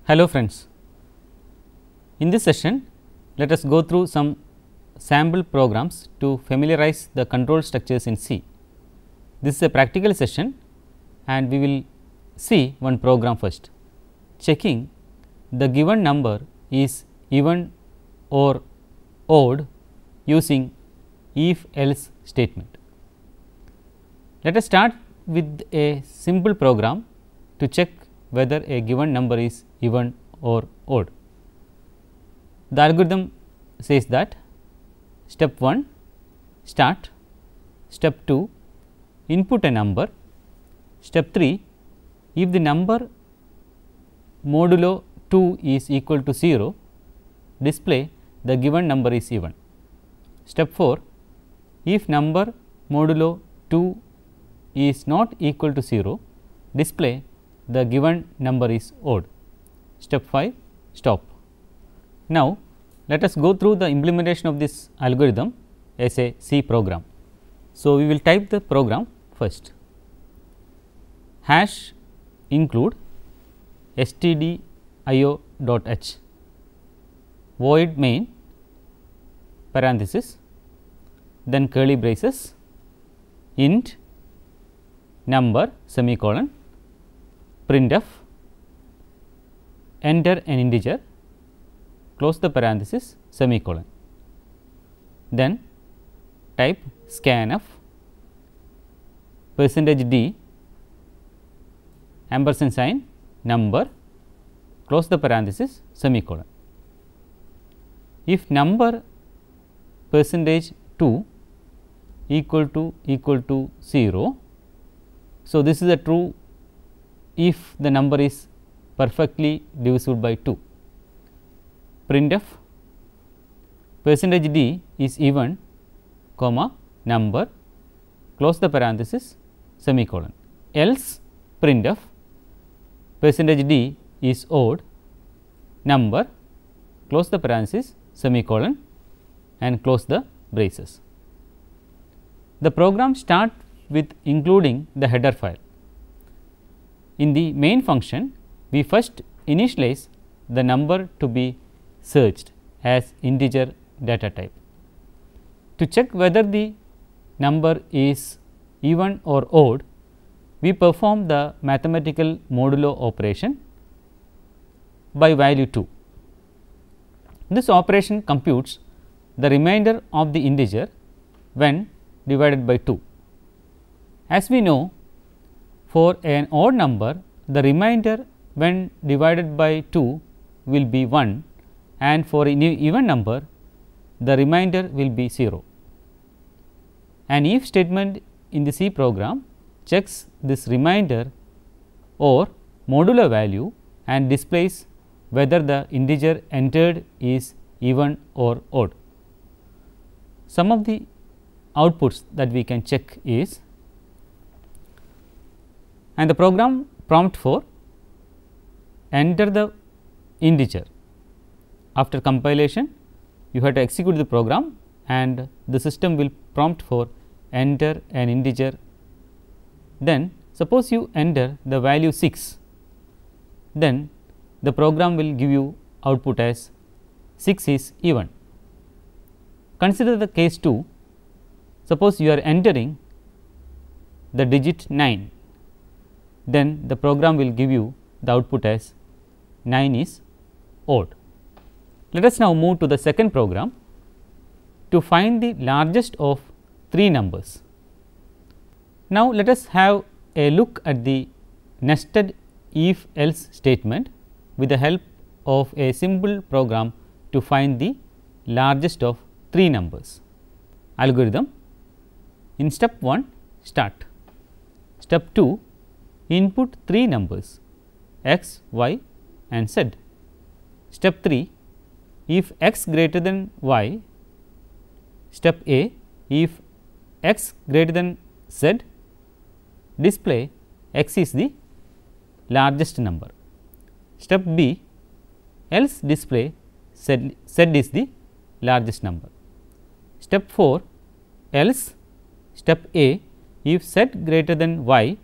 Hello friends, in this session let us go through some sample programs to familiarize the control structures in C. This is a practical session and we will see one program first, checking the given number is even or odd using if else statement. Let us start with a simple program to check whether a given number is even or odd. The algorithm says that step 1 start, step 2 input a number, step 3 if the number modulo 2 is equal to 0, display the given number is even. Step 4 if number modulo 2 is not equal to 0, display the given number is odd. Step 5 stop. Now, let us go through the implementation of this algorithm as a C program. So, we will type the program first, hash include stdio.h void main parenthesis, then curly braces int number semicolon, printf, enter an integer, close the parenthesis semicolon, then type scanf %d ampersand sign number, close the parenthesis semicolon. If number %2 equal to 0, so this is a true if the number is perfectly divisible by 2. Printf %d is even comma number, close the parenthesis semicolon, else printf %d is odd number, close the parenthesis semicolon and close the braces. The program starts with including the header file. In the main function, we first initialize the number to be searched as integer data type. To check whether the number is even or odd, we perform the mathematical modulo operation by value 2. This operation computes the remainder of the integer when divided by 2. As we know, for an odd number, the remainder when divided by 2 will be 1, and for an even number, the remainder will be 0. An if statement in the C program checks this remainder or modulo value and displays whether the integer entered is even or odd. Some of the outputs that we can check is, and the program prompt for enter the integer. After compilation, you have to execute the program and the system will prompt for enter an integer. Then suppose you enter the value 6, then the program will give you output as 6 is even. Consider the case 2, suppose you are entering the digit 9, then the program will give you the output as 9 is odd. Let us now move to the second program to find the largest of 3 numbers. Now, let us have a look at the nested if else statement with the help of a simple program to find the largest of 3 numbers. Algorithm: in step 1 start, step 2 input 3 numbers x, y and z. Step 3 if x greater than y, step A if x greater than z, display x is the largest number. Step B else display z is the largest number. Step 4 else step A if z greater than y,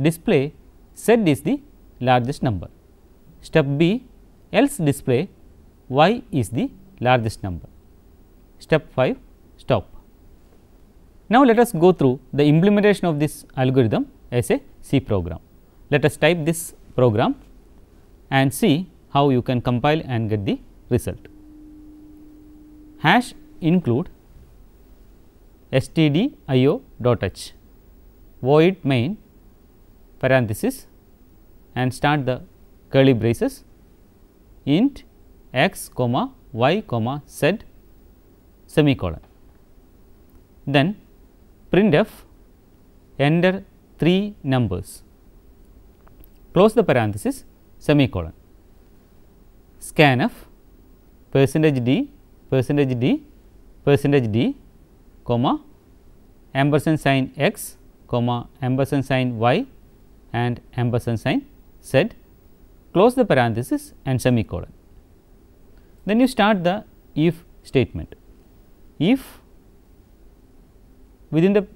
display z is the largest number. Step B else display y is the largest number. Step 5, stop. Now, let us go through the implementation of this algorithm as a C program. Let us type this program and see how you can compile and get the result. Hash include stdio.h void main parenthesis and start the curly braces int x comma y comma z semicolon. Then printf enter 3 numbers, close the parenthesis semicolon. Scanf %d %d comma ampersand sign x comma ampersand sign y and ampersand sign z, close the parenthesis and semicolon. Then you start the if statement. If within the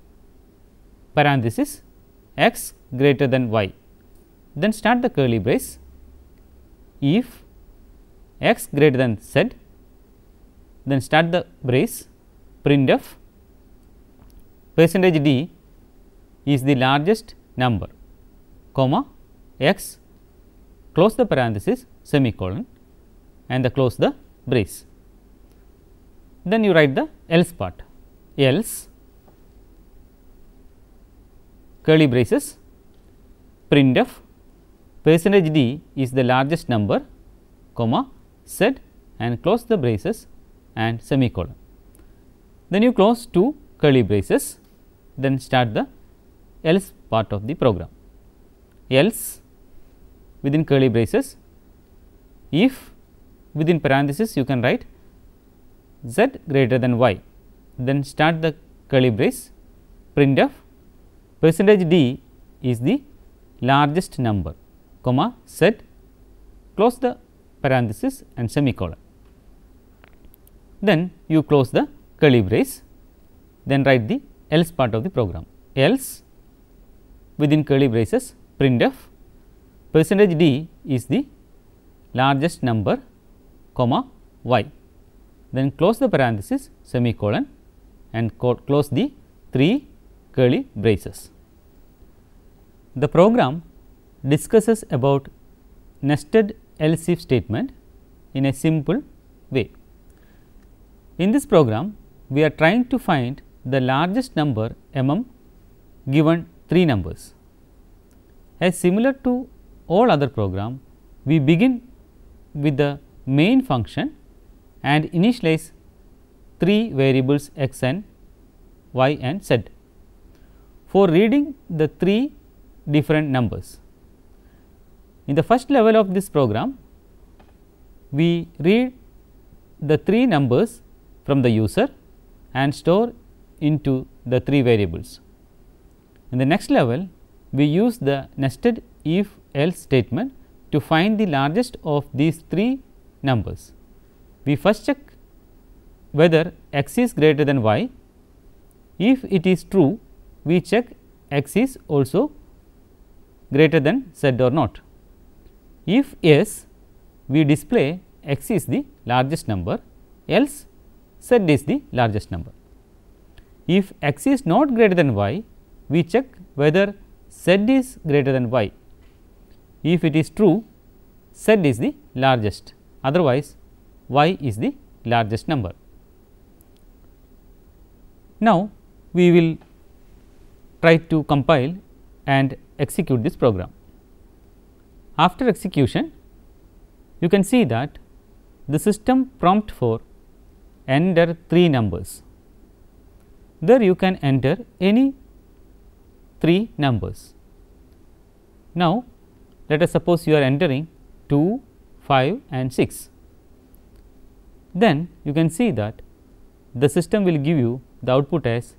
parenthesis x greater than y, then start the curly brace. If x greater than z, then start the brace printf %d is the largest number comma x, close the parenthesis semicolon and close the brace. Then you write the else part, else curly braces printf %d is the largest number comma z and close the braces and semicolon. Then you close 2 curly braces, then start the else part of the program. Else within curly braces, if within parenthesis you can write z greater than y, then start the curly brace printf %d is the largest number comma z, close the parenthesis and semicolon. Then you close the curly brace, then write the else part of the program. Else within curly braces printf %d is the largest number comma y, then close the parenthesis semicolon and close the 3 curly braces. The program discusses about nested else if statement in a simple way. In this program, we are trying to find the largest number among given 3 numbers. As similar to all other program, we begin with the main function and initialize 3 variables x and y and z for reading the 3 different numbers. In the first level of this program, we read the 3 numbers from the user and store into the 3 variables. In the next level, we use the nested if else statement to find the largest of these 3 numbers. We first check whether x is greater than y. If it is true, we check x is also greater than z or not. If yes, we display x is the largest number, else z is the largest number. If x is not greater than y, we check whether z is greater than y. If it is true, z is the largest, otherwise y is the largest number. Now, we will try to compile and execute this program. After execution, you can see that the system prompt for enter 3 numbers. There you can enter any 3 numbers. Now, let us suppose you are entering 2, 5 and 6. Then you can see that the system will give you the output as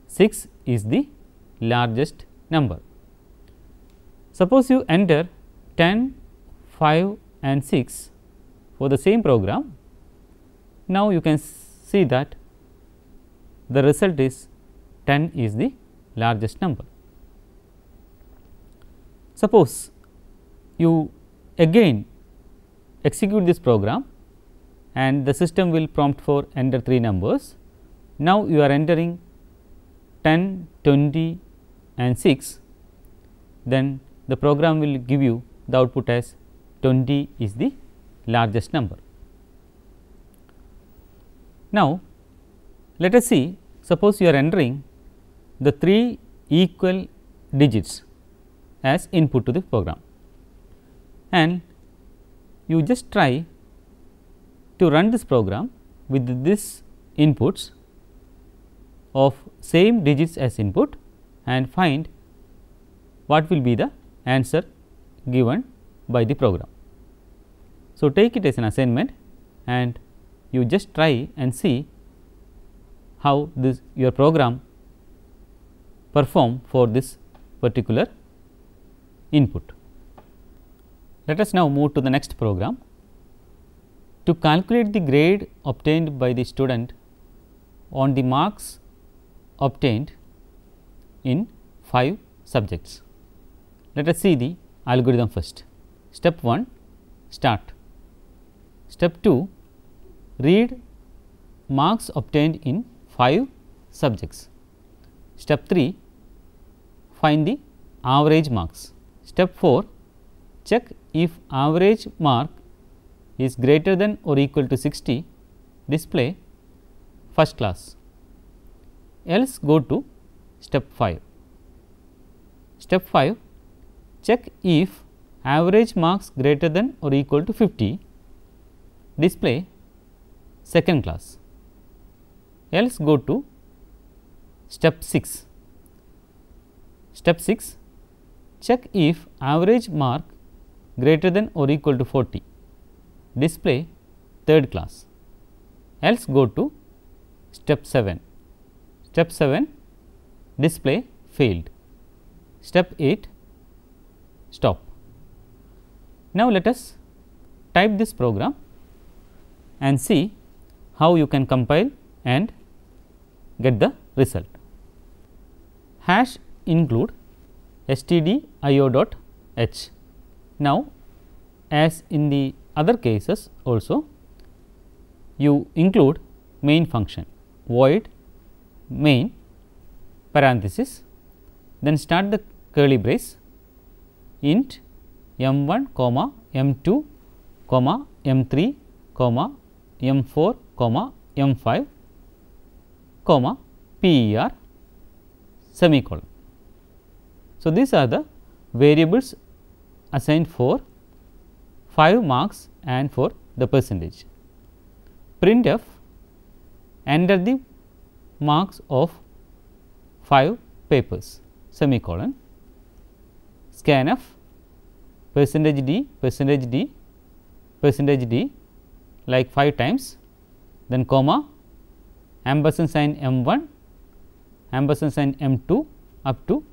6 is the largest number. Suppose you enter 10, 5 and 6 for the same program. Now, you can see that the result is 10 is the largest number. Suppose you again execute this program and the system will prompt for enter 3 numbers. Now, you are entering 10, 20 and 6, then the program will give you the output as 20 is the largest number. Now, let us see, suppose you are entering the 3 equal digits as input to the program, and you just try to run this program with this inputs of same digits as input and find what will be the answer given by the program. So, take it as an assignment and you just try and see how this your program perform for this particular input. Let us now move to the next program. To calculate the grade obtained by the student on the marks obtained in 5 subjects. Let us see the algorithm first. Step 1, start. Step 2, read marks obtained in 5 subjects. Step 3, find the average marks. Step 4, check if average mark is greater than or equal to 60, display first class, else go to step 5. Step 5, check if average marks greater than or equal to 50, display second class, else go to step 6. Step 6, check if average mark greater than or equal to 40, display third class, else go to step 7. Step 7, display failed. Step 8, stop. Now, let us type this program and see how you can compile and get the result. Hash include stdio.h. Now, as in the other cases also, you include main function void main parenthesis, then start the curly brace int m1 comma m2 comma m3 comma m4 comma m5 comma per semicolon. So, these are the variables assigned for 5 marks and for the percentage. Printf, enter the marks of 5 papers semicolon, scanf percentage d like 5 times, then comma ampersand sign m1 ampersand sign m2 up to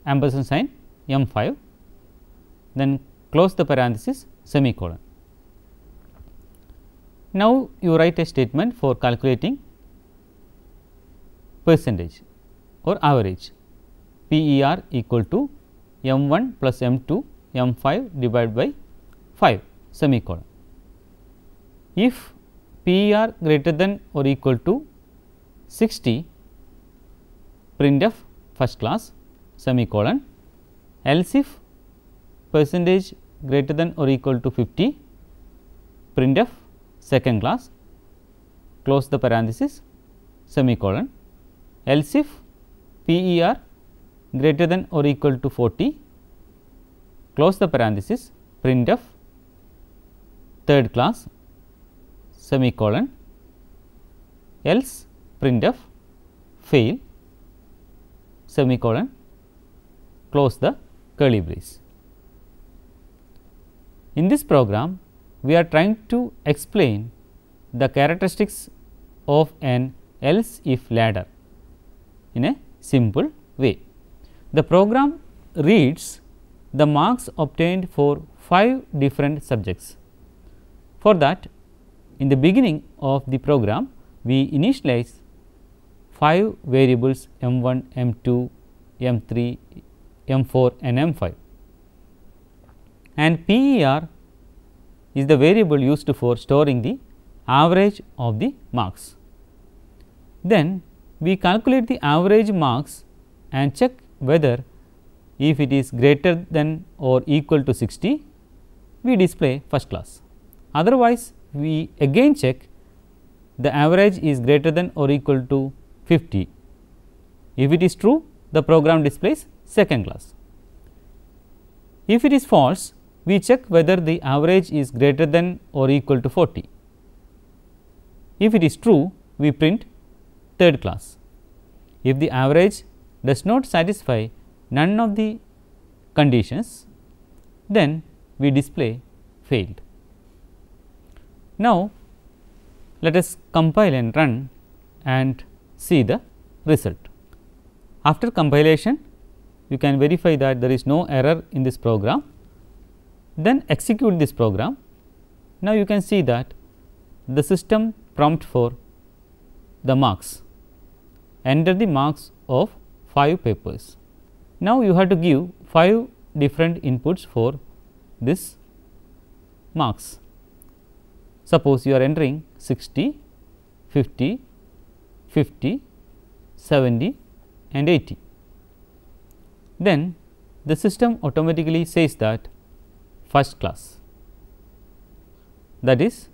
ampersand sign m5, then close the parenthesis semicolon. Now, you write a statement for calculating percentage or average PER equal to m1 plus m2 m5 divided by 5 semicolon. If PER greater than or equal to 60, printf first class semicolon, else if percentage greater than or equal to 50, printf second class, close the parenthesis semicolon, else if PER greater than or equal to 40, close the parenthesis, printf third class semicolon, else printf fail semicolon, close the curly brace. In this program, we are trying to explain the characteristics of an else if ladder in a simple way. The program reads the marks obtained for 5 different subjects. For that, in the beginning of the program, we initialize 5 variables m1, m2, m3, m4 and m5, and PER is the variable used for storing the average of the marks. Then we calculate the average marks and check whether if it is greater than or equal to 60, we display first class. Otherwise, we again check the average is greater than or equal to 50. If it is true, the program displays second class. If it is false, we check whether the average is greater than or equal to 40. If it is true, we print third class. If the average does not satisfy none of the conditions, then we display failed. Now, let us compile and run and see the result. After compilation, you can verify that there is no error in this program, then execute this program. Now, you can see that the system prompt for the marks, enter the marks of 5 papers. Now, you have to give 5 different inputs for this marks. Suppose you are entering 60, 50, 50, 70 and 80. Then the system automatically says that first class, that is,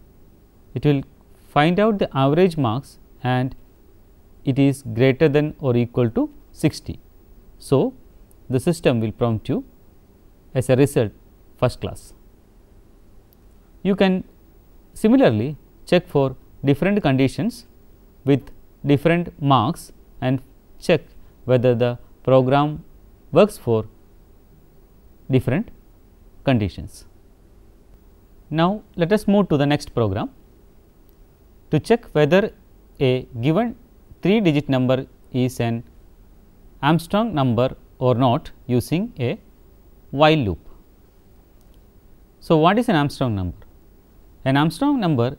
it will find out the average marks and it is greater than or equal to 60. So, the system will prompt you as a result first class. You can similarly check for different conditions with different marks and check whether the program works for different conditions. Now, let us move to the next program to check whether a given 3-digit number is an Armstrong number or not using a while loop. So, what is an Armstrong number? An Armstrong number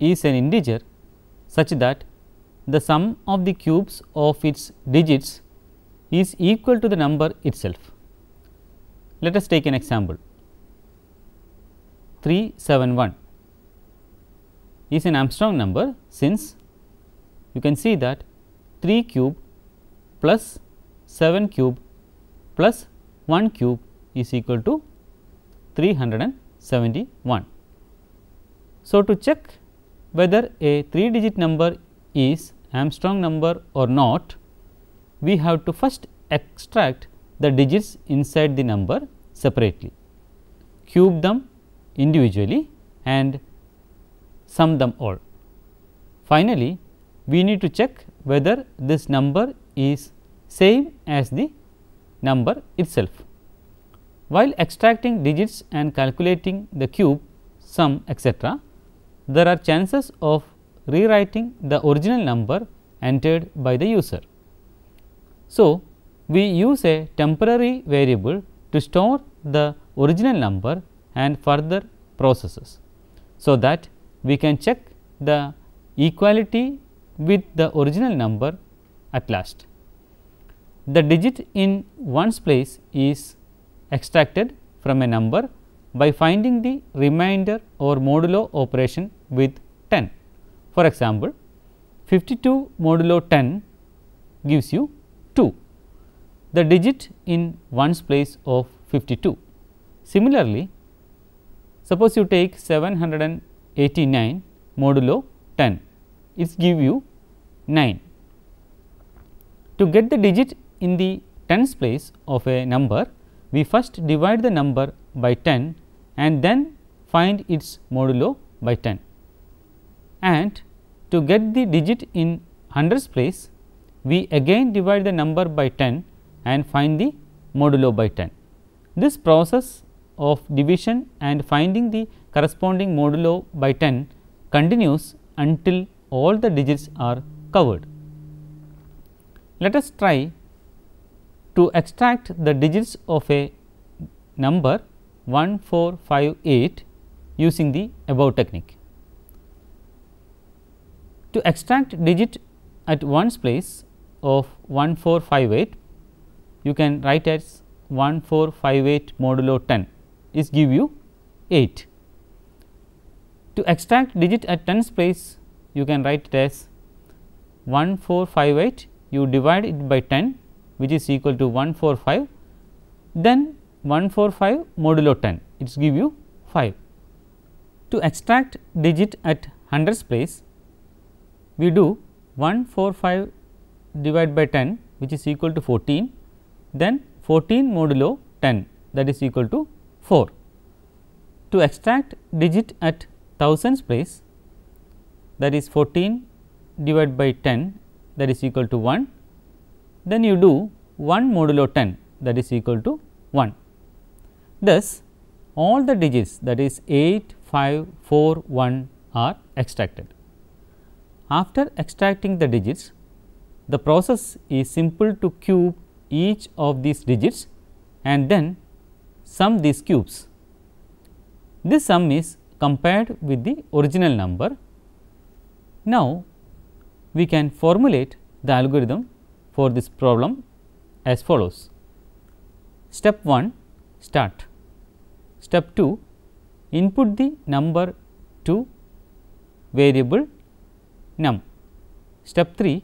is an integer such that the sum of the cubes of its digits is equal to the number itself. Let us take an example. 371 is an Armstrong number, since you can see that 3 cube plus 7 cube plus 1 cube is equal to 371. So, to check whether a 3-digit number is Armstrong number or not, we have to first extract the digits inside the number separately, cube them individually and sum them all. Finally, we need to check whether this number is same as the number itself. While extracting digits and calculating the cube, sum, etc., there are chances of rewriting the original number entered by the user. So, we use a temporary variable to store the original number and further processes, so that we can check the equality with the original number at last. The digit in ones place is extracted from a number by finding the remainder or modulo operation with 10. For example, 52 modulo 10 gives you 2, the digit in ones place of 52. Similarly, suppose you take 789 modulo 10, it gives you 9. To get the digit in the tens place of a number, we first divide the number by 10 and then find its modulo by 10. And to get the digit in hundreds place, we again divide the number by 10 and find the modulo by 10. This process of division and finding the corresponding modulo by 10 continues until all the digits are covered. Let us try to extract the digits of a number 1458 using the above technique. To extract digit at ones place of 1458, you can write as 1458 modulo 10 is give you 8. To extract digit at tens place, you can write it as 1458, you divide it by 10, which is equal to 145, then 145 modulo 10, it give you 5. To extract digit at hundreds place, we do 145 divided by 10, which is equal to 14, then 14 modulo 10, that is equal to 4. To extract digit at thousands place, that is 14 divided by 10, that is equal to 1, then you do 1 modulo 10, that is equal to 1. Thus, all the digits, that is 8, 5, 4, 1 are extracted. After extracting the digits, the process is simple to cube each of these digits and then sum these cubes. This sum is compared with the original number. Now, we can formulate the algorithm for this problem as follows. Step 1, start. Step 2, input the number to variable num. Step 3,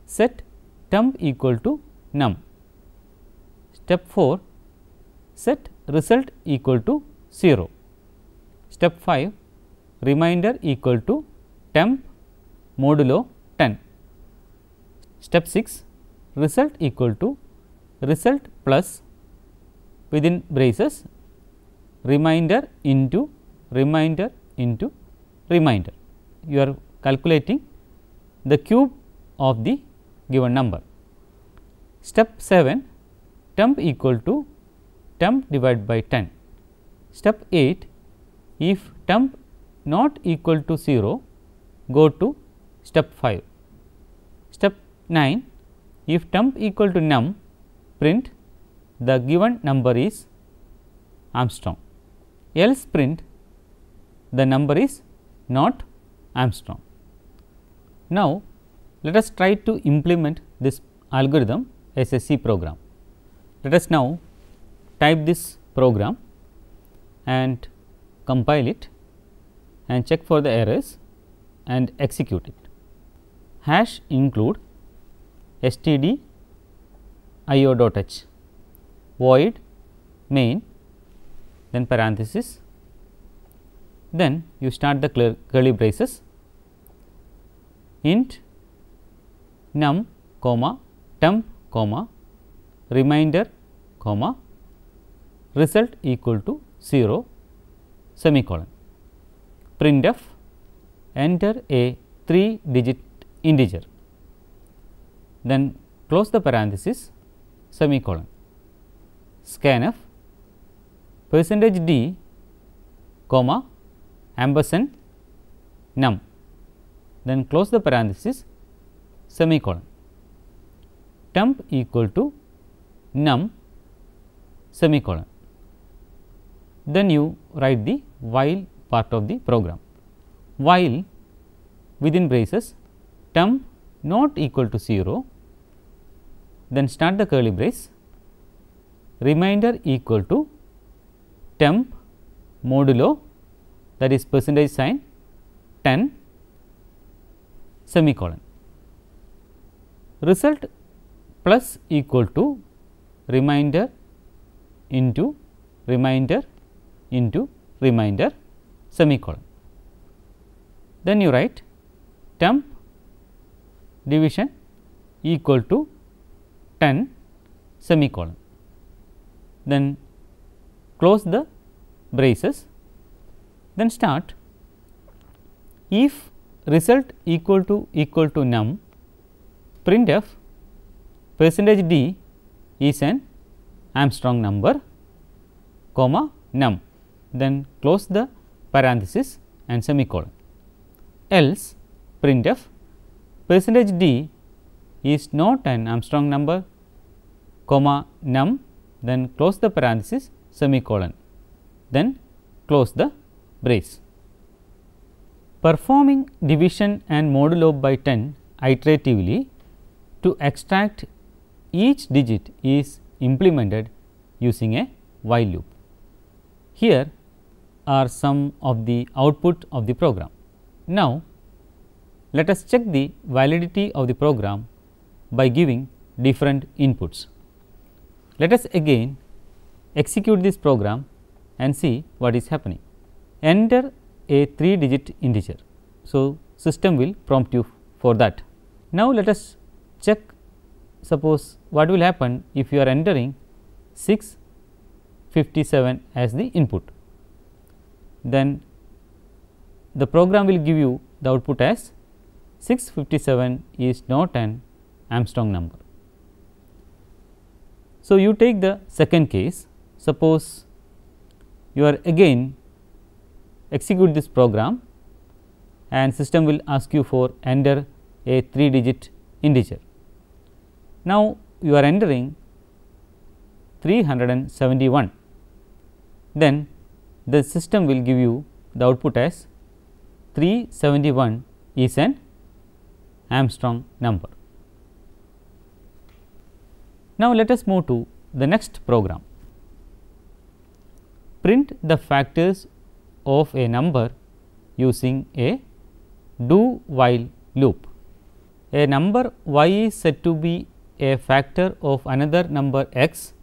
set temp equal to num. Step 4, set result equal to 0. Step 5, remainder equal to temp modulo 10. Step 6, result equal to result plus within braces remainder into remainder into remainder. You are calculating the cube of the given number. Step 7, temp equal to temp divided by 10. Step 8, if temp not equal to 0, go to step 5. Step 9, if temp equal to num, print the given number is Armstrong, else print the number is not Armstrong. Now, let us try to implement this algorithm as a C program. Let us now type this program and compile it and check for the errors and execute it. Hash include stdio.h void main, then parenthesis, then you start the curly braces, int num comma temp comma remainder comma result equal to 0 semicolon. Printf, enter a 3 digit integer, then close the parenthesis semicolon. Scanf %d comma ampersand num, then close the parenthesis semicolon. Temp equal to num semicolon. Then you write the while part of the program. While within braces temp not equal to 0, then start the curly brace, remainder equal to temp modulo, that is percentage sign 10 semicolon. Result plus equal to remainder into remainder into remainder semicolon. Then you write temp division equal to 10 semicolon. Then close the braces, then start if result equal to num, printf %d is an Armstrong number comma num, then close the parenthesis and semicolon. Else printf %d is not an Armstrong number comma num, then close the parenthesis semicolon, then close the brace. Performing division and modulo by 10 iteratively to extract each digit is implemented using a while loop. Here are some of the output of the program. Now, let us check the validity of the program by giving different inputs. Let us again execute this program and see what is happening. Enter a 3-digit integer. So, system will prompt you for that. Now, let us check, suppose what will happen if you are entering 657 as the input. Then the program will give you the output as 657 is not an Armstrong number. So, you take the second case, suppose you are again execute this program and system will ask you for enter a 3-digit integer. Now, you are entering 371, then the system will give you the output as 371 is an Armstrong number. Now, let us move to the next program. Print the factors of a number using a do while loop. A number y is said to be a factor of another number x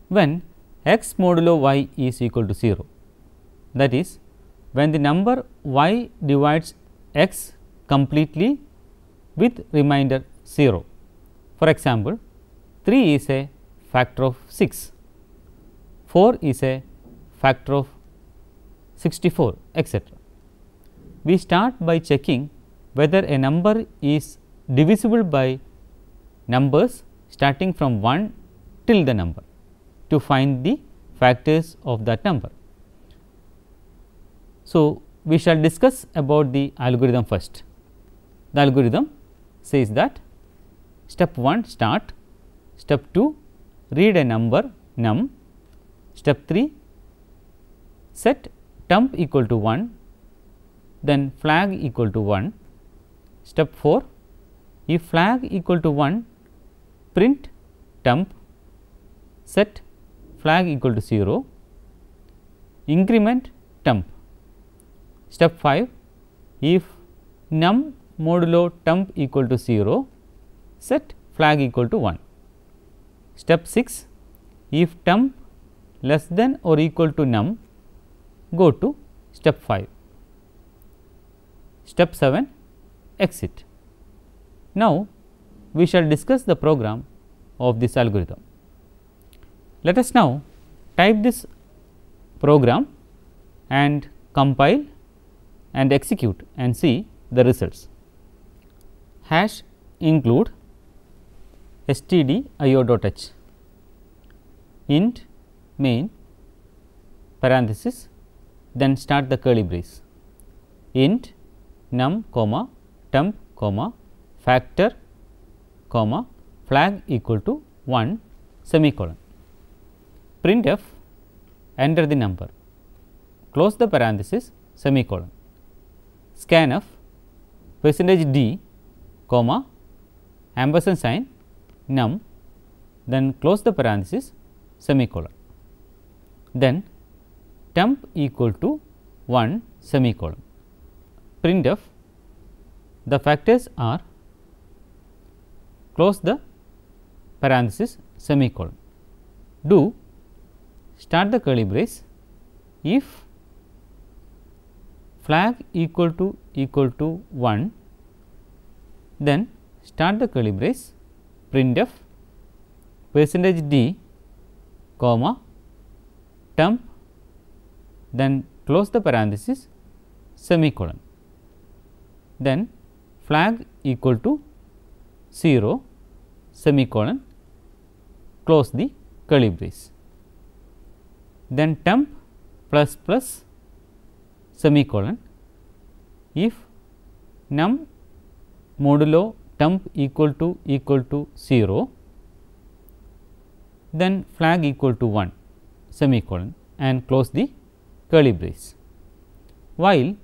when x modulo y is equal to 0. That is, when the number y divides x completely with remainder 0. For example, 3 is a factor of 6, 4 is a factor of 64, etc. We start by checking whether a number is divisible by numbers starting from 1 till the number to find the factors of that number. So, we shall discuss about the algorithm first. The algorithm says that step 1 start, step 2 read a number num, step 3 set temp equal to 1, then flag equal to 1, step 4 if flag equal to 1 print temp, set flag equal to 0, increment temp. Step 5 if num modulo temp equal to 0, set flag equal to 1. Step 6 if temp less than or equal to num, go to step 5. Step 7 exit. Now, we shall discuss the program of this algorithm. Let us now type this program and compile and execute and see the results. Hash include stdio.h int main parenthesis, then start the curly brace int num comma temp comma factor comma flag equal to 1 semicolon. Printf enter the number, close the parenthesis semicolon, scanf percentage d comma ampersand sign num, then close the parenthesis semicolon, then temp equal to 1 semicolon. Printf the factors are, close the parenthesis semicolon, do start the curly brace if flag equal to 1, then start the curly brace printf percentage d comma temp, then close the parenthesis semicolon, then flag equal to 0 semicolon, close the curly brace, then temp plus plus semicolon if num modulo temp equal to 0, then flag equal to 1 semicolon and close the curly brace, while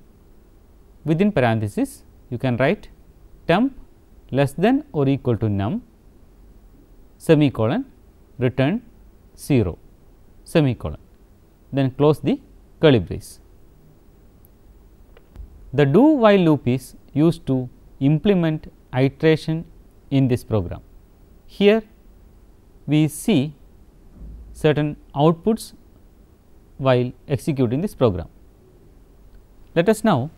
within parenthesis you can write temp less than or equal to num semicolon return 0 semicolon, then close the curly brace. The do while loop is used to implement iteration in this program. Here we see certain outputs while executing this program. Let us now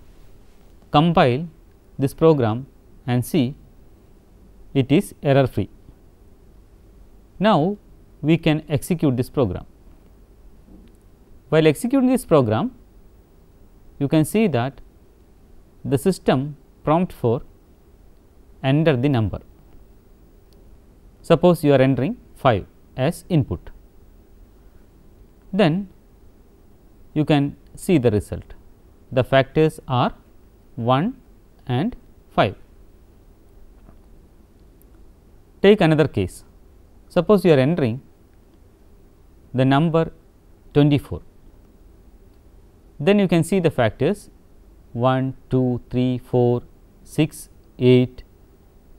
compile this program and see it is error free. Now we can execute this program. While executing this program, you can see that the system prompt for enter the number. Suppose you are entering 5 as input, then you can see the result. The factors are 1 and 5. Take another case. Suppose you are entering the number 24, then you can see the factors 1, 2, 3, 4, 6, 8,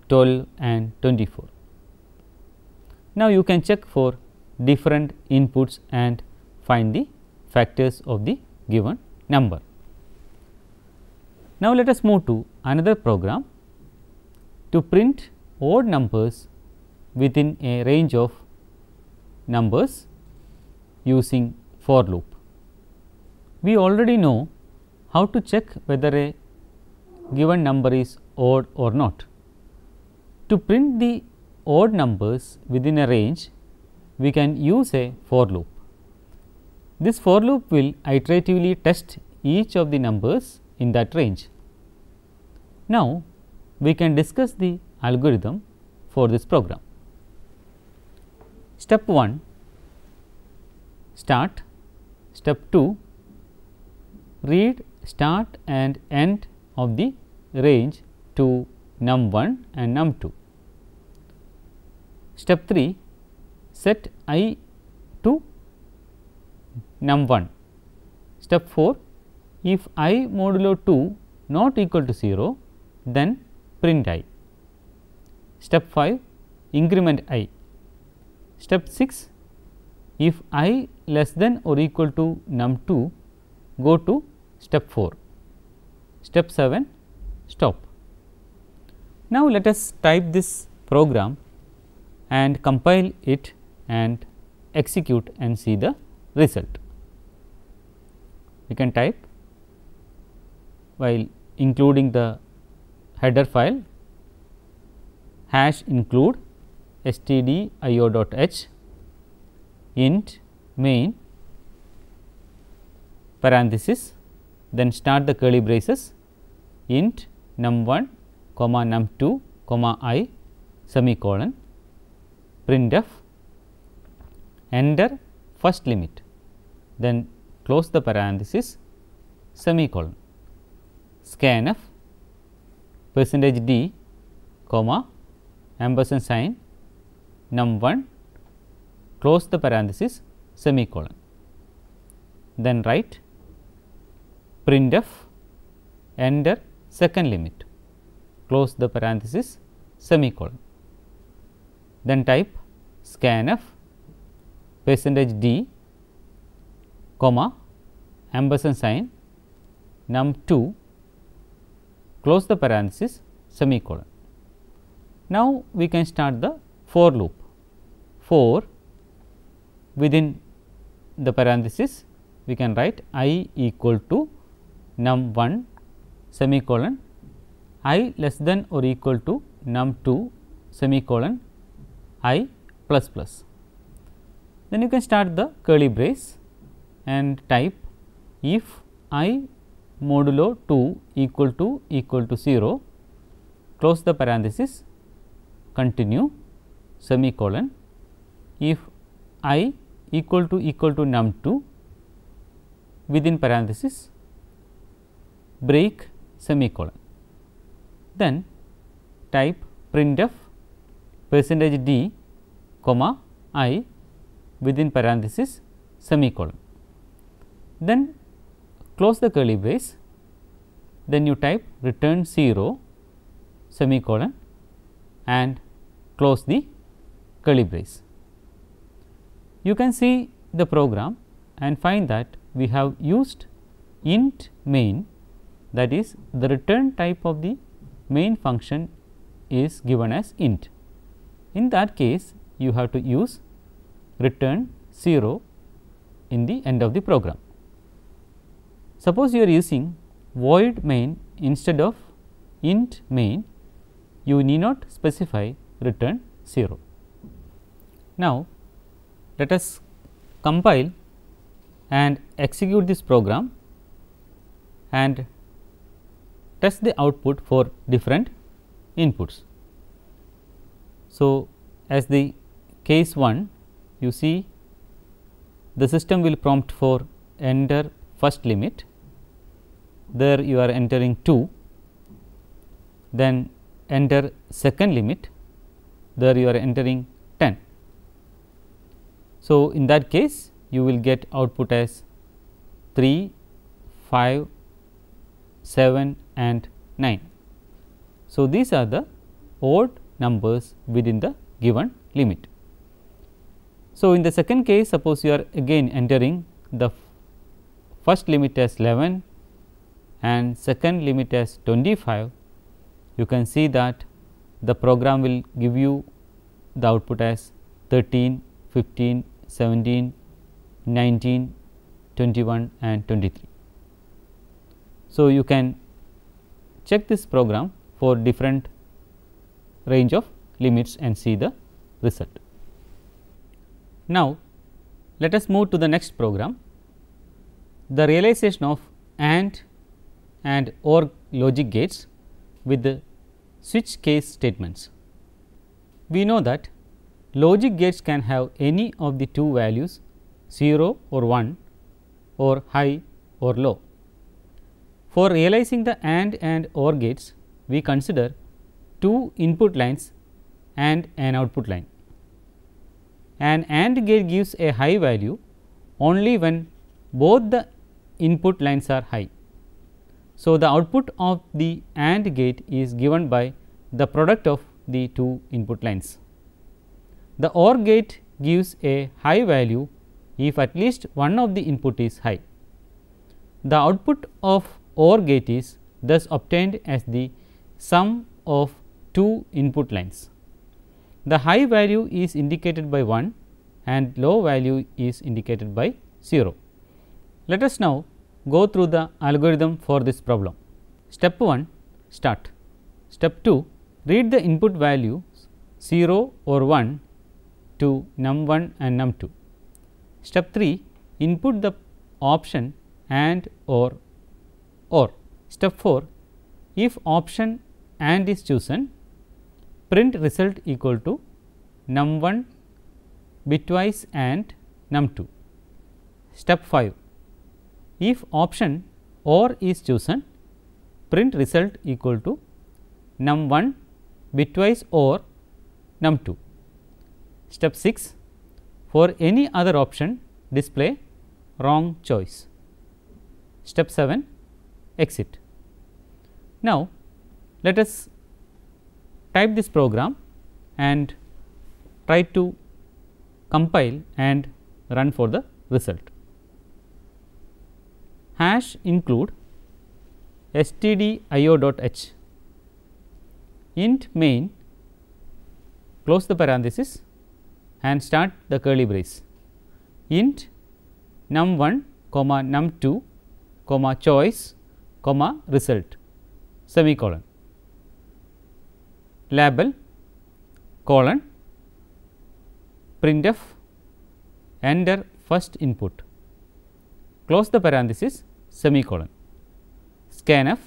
12 and 24. Now you can check for different inputs and find the factors of the given number. Now let us move to another program to print odd numbers within a range of numbers using for loop. We already know how to check whether a given number is odd or not. To print the odd numbers within a range, we can use a for loop. This for loop will iteratively test each of the numbers in that range. Now we can discuss the algorithm for this program. Step 1, start. Step 2, read start and end of the range to num1 and num2. Step 3, set I to num1. Step 4, if I modulo 2 not equal to 0, then print I. Step 5, increment I. Step 6, if I less than or equal to num2, go to step 4. Step 7, stop. Now let us type this program and compile it and execute and see the result. We can type while including the header file #include stdio.h int main parenthesis, then start the curly braces int num1 comma num2 comma I semicolon printf enter first limit, then close the parenthesis semicolon scanf %d comma ampersand sign num1 close the parenthesis semicolon, then write printf enter second limit close the parenthesis semicolon, then type scanf %d comma ampersand sign num2 close the parenthesis semicolon. Now we can start the for loop. For within the parenthesis we can write I equal to num1 semicolon I less than or equal to num2 semicolon I plus plus. Then you can start the curly brace and type if I modulo 2 equal to 0 close the parenthesis continue semicolon, if I equal to num2 within parenthesis break semicolon, then type printf %d comma I within parenthesis semicolon, then close the curly brace, then you type return 0 semicolon and close the curly brace. You can see the program and find that we have used int main, that is the return type of the main function is given as int. In that case, you have to use return 0 in the end of the program. Suppose you are using void main instead of int main, you need not specify return 0. Now, let us compile and execute this program and test the output for different inputs. So, as the case 1, you see the system will prompt for enter first limit, there you are entering 2, then enter second limit, there you are entering 10. So, in that case you will get output as 3, 5, 7 and 9. So, these are the odd numbers within the given limit. So, in the second case, suppose you are again entering the first limit as 11 and second limit as 25, you can see that the program will give you the output as 13, 15, 17, 19, 21 and 23. So, you can check this program for different range of limits and see the result. Now, let us move to the next program, the realization of AND and OR logic gates with the switch case statements. We know that logic gates can have any of the two values 0 or 1 or high or low. For realizing the AND and OR gates, we consider two input lines and an output line. An AND gate gives a high value only when both the input lines are high. So, the output of the AND gate is given by the product of the two input lines. The OR gate gives a high value if at least one of the input is high. The output of OR gate is thus obtained as the sum of two input lines. The high value is indicated by 1 and low value is indicated by 0. Let us now go through the algorithm for this problem. Step 1, start. Step 2, read the input values 0 or 1 to num1 and num2. Step 3, input the option AND or OR. Step 4, if option AND is chosen, print result equal to num1 bitwise and num2. Step 5, if option OR is chosen, print result equal to num1 bitwise or num2. Step 6, for any other option display wrong choice. Step 7, exit. Now, let us type this program and try to compile and run for the result. Hash include stdio.h int main, close the parenthesis and start the curly brace, int num1 comma num2 comma choice comma result semicolon, label colon printf enter first input, close the parenthesis semicolon, scanf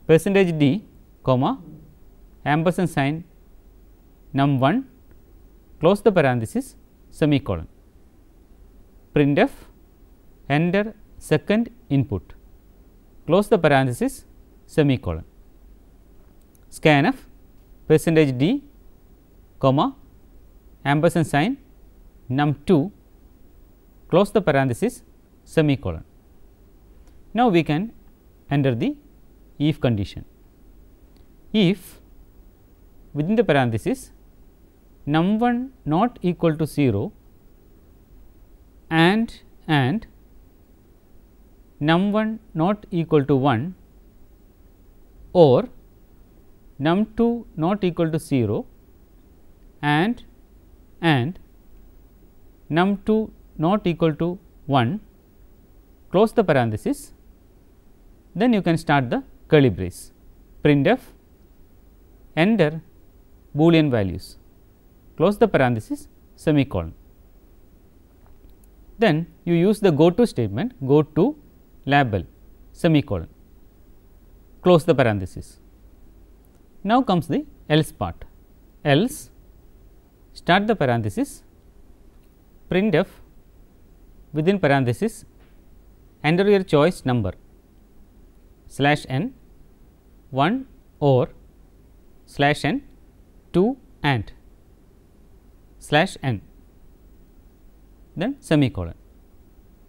percentage %d comma ampersand sign num1 close the parenthesis semicolon, printf enter second input, close the parenthesis semicolon, scanf percentage %d comma ampersand sign num2 close the parenthesis semicolon. Now, we can enter the if condition. If within the parenthesis num1 not equal to 0 and num1 not equal to 1 or num2 not equal to 0 and num2 not equal to 1, close the parenthesis, then you can start the curly brace. Printf, enter Boolean values, close the parenthesis, semicolon. Then you use the go to statement, go to label, semicolon, close the parenthesis. Now comes the else part, else start the parenthesis, printf within parenthesis, enter your choice number /n 1 or /n 2 and /n, then semicolon,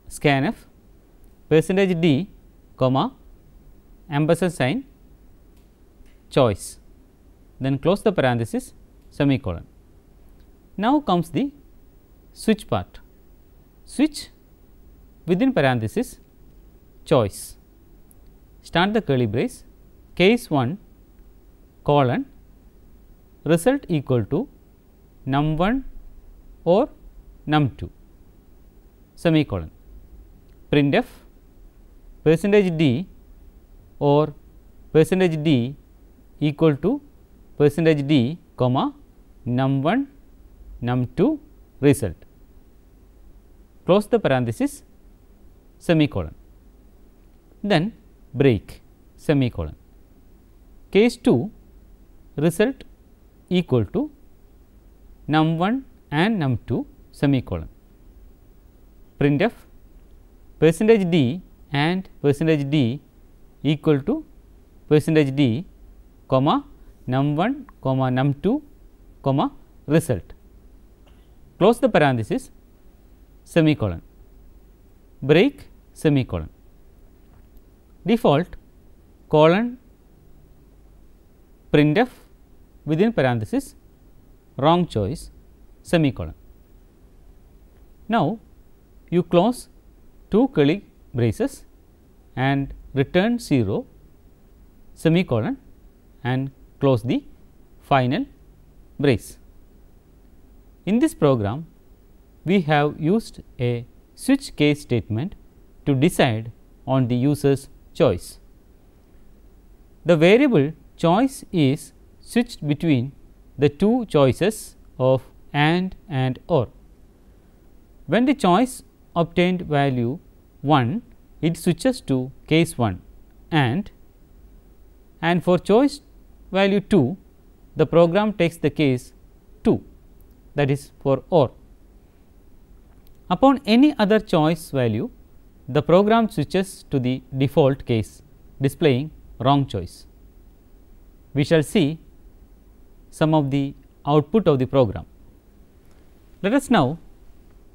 scanf %d comma ampersand sign choice, then close the parenthesis, semicolon. Now comes the switch part, switch within parenthesis choice, start the curly brace, case 1 colon result equal to num1 or num2, semicolon. Printf %d or %d equal to %d comma num1 num2 result, close the parenthesis, semicolon, then break, semicolon. Case 2 result equal to num1 and num2, semicolon. Printf %d and %d equal to %d comma num1 comma num2 comma result, close the parenthesis, semicolon, break, semicolon. Default colon printf within parenthesis wrong choice, semicolon. Now you close two curly braces and return 0, semicolon, and close the final brace. In this program, we have used a switch case statement to decide on the user's choice. The variable choice is switched between the two choices of and or. When the choice obtained value 1, it switches to case 1 and for choice value 2, the program takes the case 2, that is for or. Upon any other choice value, the program switches to the default case displaying wrong choice. We shall see some of the output of the program. Let us now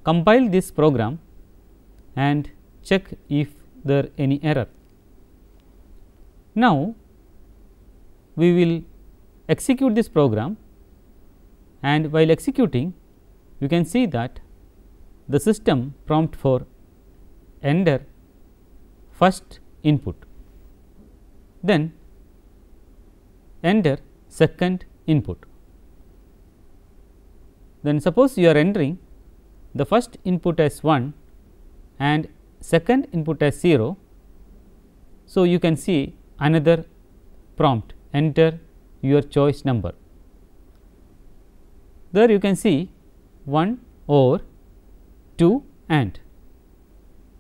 compile this program and check if there any error. Now we will execute this program, and while executing you can see that the system prompt for enter first input, then enter second input. Then suppose you are entering the first input as 1 and second input as 0. So, you can see another prompt, enter your choice number. There you can see 1 or 2 and.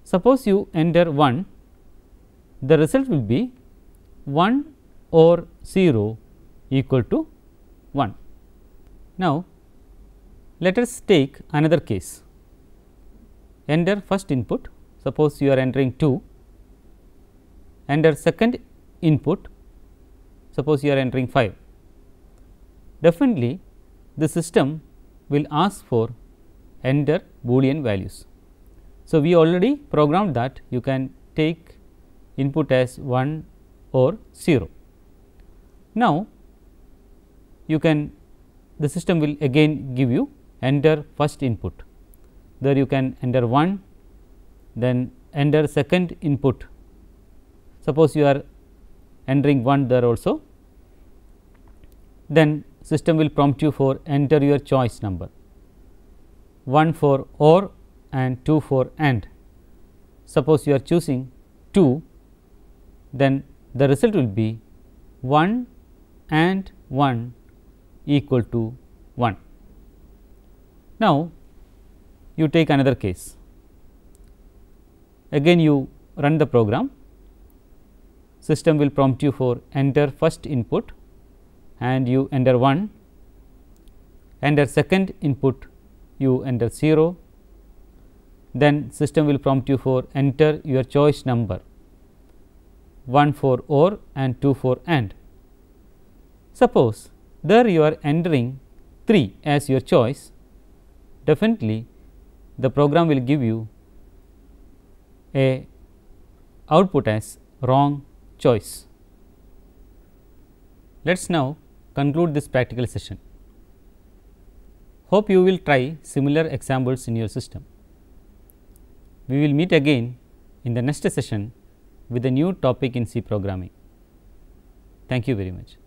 Suppose you enter 1, the result will be 1 or 0 equal to 1. Now, let us take another case. Enter first input, suppose you are entering 2, enter second input, suppose you are entering 5. Definitely the system will ask for enter Boolean values. So, we already programmed that you can take input as 1 or 0. Now, you can, the system will again give you enter first input. There you can enter 1, then enter second input, suppose you are entering 1 there also, then system will prompt you for enter your choice number, 1 for OR and 2 for AND. Suppose you are choosing 2, then the result will be 1 and 1 equal to 1. Now, you take another case, again you run the program, system will prompt you for enter first input and you enter 1, enter second input you enter 0, then system will prompt you for enter your choice number, 1 for OR and 2 for AND. Suppose there you are entering 3 as your choice, definitely the program will give you a output as wrong choice. Let us now conclude this practical session. Hope you will try similar examples in your system. We will meet again in the next session with a new topic in C programming. Thank you very much.